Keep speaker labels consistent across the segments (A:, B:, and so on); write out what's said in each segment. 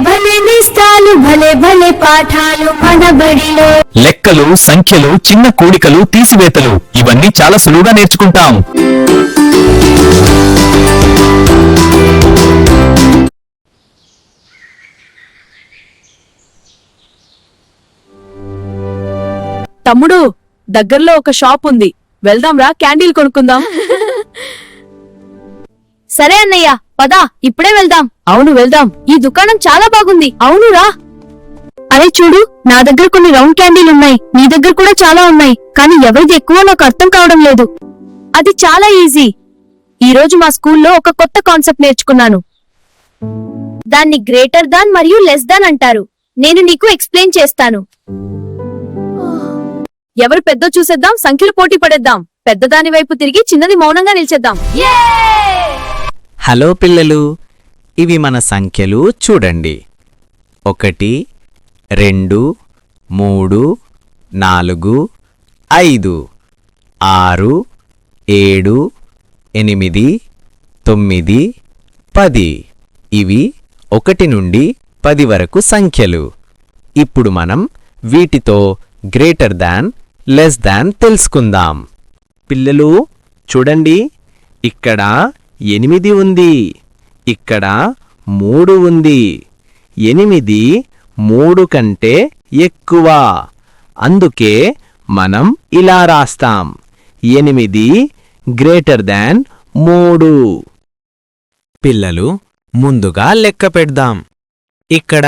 A: భలే నిస్తాలు భలే భలే పాఠాలు మన బడిలో.
B: లెక్కలు, సంఖ్యలు, చిన్న కూడికలు, తీసివేతలు ఇవన్నీ చాలా సులువుగా నేర్చుకుంటాం.
C: తమ్ముడు, దగ్గర్లో ఒక షాప్ ఉంది, వెళ్దాంరా, క్యాండిల్ కొనుక్కుందాం.
A: సరే అన్నయ్య, పదా ఇప్పుడే వెళ్దాం.
C: అవును, వెళ్దాం.
A: ఈ దుకాణం చాలా బాగుంది.
C: అవునురా.
A: అరే చూడు, నా దగ్గర కొన్ని రౌండ్ క్యాండీలున్నాయి, నీ దగ్గర కూడా చాలా ఉన్నాయి, కానీ ఎవరిది ఎక్కువ నాకు అర్థం కావడం లేదు. అది చాలా ఈజీ. ఈ రోజు మా స్కూల్లో ఒక కొత్త కాన్సెప్ట్ నేర్చుకున్నాను. దాన్ని గ్రేటర్ దాన్ మరియు లెస్ దాన్ అంటారు. నేను నీకు ఎక్స్ప్లెయిన్ చేస్తాను.
C: ఎవరు పెద్దో చూసేద్దాం, సంఖ్యలు పోటీ పడేద్దాం. పెద్దదాని వైపు తిరిగి చిన్నది మౌనంగా నిల్చేద్దాం.
D: హలో పిల్లలు, ఇవి మన సంఖ్యలు చూడండి. 1 2 3 4 5 6 7 8 9 10. ఇవి 1 నుండి 10 వరకు సంఖ్యలు. ఇప్పుడు మనం వీటితో గ్రేటర్ దాన్, లెస్ దాన్ తెలుసుకుందాం. పిల్లలు చూడండి, ఇక్కడ 8 ఉంది, ఇక్కడ 3 ఉంది. 8 3 కంటే ఎక్కువ, అందుకే మనం ఇలా రాస్తాం. 8 గ్రేటర్ దాన్ 3. పిల్లలు ముందుగా లెక్క పెడదాం. ఇక్కడ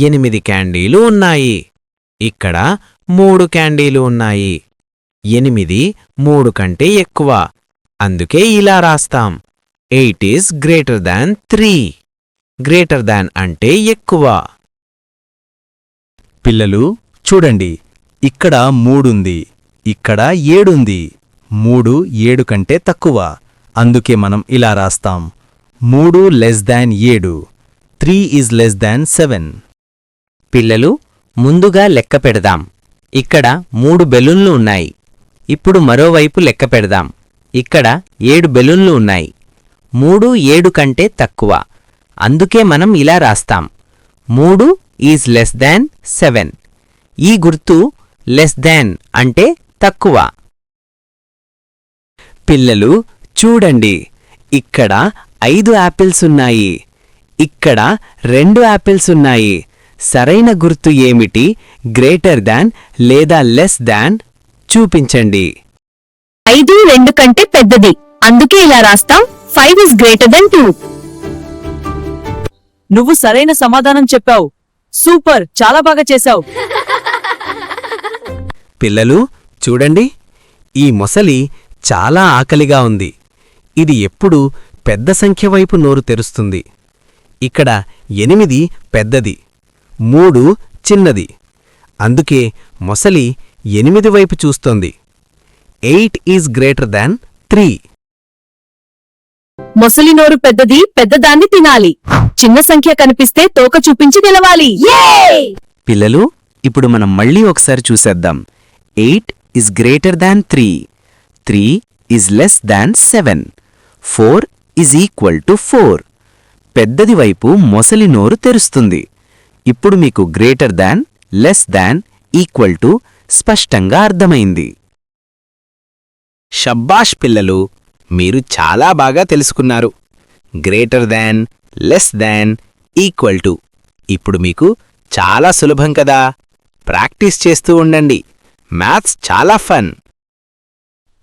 D: 8 క్యాండీలు ఉన్నాయి, ఇక్కడ 3 క్యాండీలు ఉన్నాయి. 8 3 కంటే ఎక్కువ, అందుకే ఇలా రాస్తాం. 8 is greater than 3. Greater than అంటే ఎక్కువ.
E: పిల్లలు చూడండి, ఇక్కడ 3 ఉంది, ఇక్కడ 7 ఉంది. 3 7 కంటే తక్కువ, అందుకే మనం ఇలా రాస్తాం. 3 less than 7. 3 is less than 7.
D: పిల్లలు ముందుగా లెక్క పెడదాం. ఇక్కడ 3 బెలూన్లు ఉన్నాయి. ఇప్పుడు మరోవైపు లెక్క పెడదాం. ఇక్కడ 7 బెలూన్లు ఉన్నాయి. 3 7 కంటే తక్కువ, అందుకే మనం ఇలా రాస్తాం. 3 ఈజ్ లెస్ దాన్ 7. ఈ గుర్తు లెస్ దాన్ అంటే తక్కువ. పిల్లలు చూడండి, ఇక్కడ 5 యాపిల్స్ ఉన్నాయి, ఇక్కడ 2 యాపిల్స్ ఉన్నాయి. సరైన గుర్తు ఏమిటి? గ్రేటర్ దాన్ లేదా లెస్ దాన్? చూపించండి.
A: 5 2 కంటే పెద్దది, అందుకే ఇలా రాస్తాం. 5 ఈజ్ గ్రేటర్ దెన్ 2.
C: నువ్వు సరైన సమాధానం చెప్పావు. సూపర్, చాలా బాగా చేశావు.
E: పిల్లలు చూడండి, ఈ మొసలి చాలా ఆకలిగా ఉంది. ఇది ఎప్పుడూ పెద్ద సంఖ్య వైపు నోరు తెరుస్తుంది. ఇక్కడ 8 పెద్దది, 3 చిన్నది, అందుకే మొసలి 8 వైపు చూస్తోంది. 8 ఈజ్ గ్రేటర్ దాన్ 3.
C: మొసలి నోరు పెద్దది, పెద్దదాన్ని తినాలి. చిన్న సంఖ్య కనిపిస్తే తోక చూపించి నిలవాలి.
D: పిల్లలు ఇప్పుడు మనం మళ్ళీ ఒకసారి చూసేద్దాం. 8 is greater than 3. 3 is less than 7. 4 is equal to 4. పెద్దది వైపు మొసలి నోరు తెరుస్తుంది. ఇప్పుడు మీకు greater than, less than, equal to స్పష్టంగా అర్థమైంది. షబ్బాష్ పిల్లలు, మీరు చాలా బాగా తెలుసుకున్నారు. Greater than, less than, equal to ఇప్పుడు మీకు చాలా సులభం కదా. ప్రాక్టీస్ చేస్తూ ఉండండి. మ్యాథ్స్ చాలా ఫన్.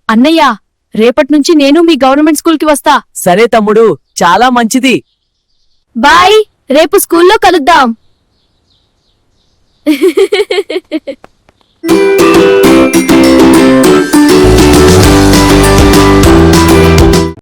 C: అన్నయ్య, రేపట్నుంచి నేను మీ గవర్నమెంట్ స్కూల్కి వస్తా. సరే తమ్ముడు, చాలా మంచిది.
A: బాయ్, రేపు స్కూల్లో కలుద్దాం.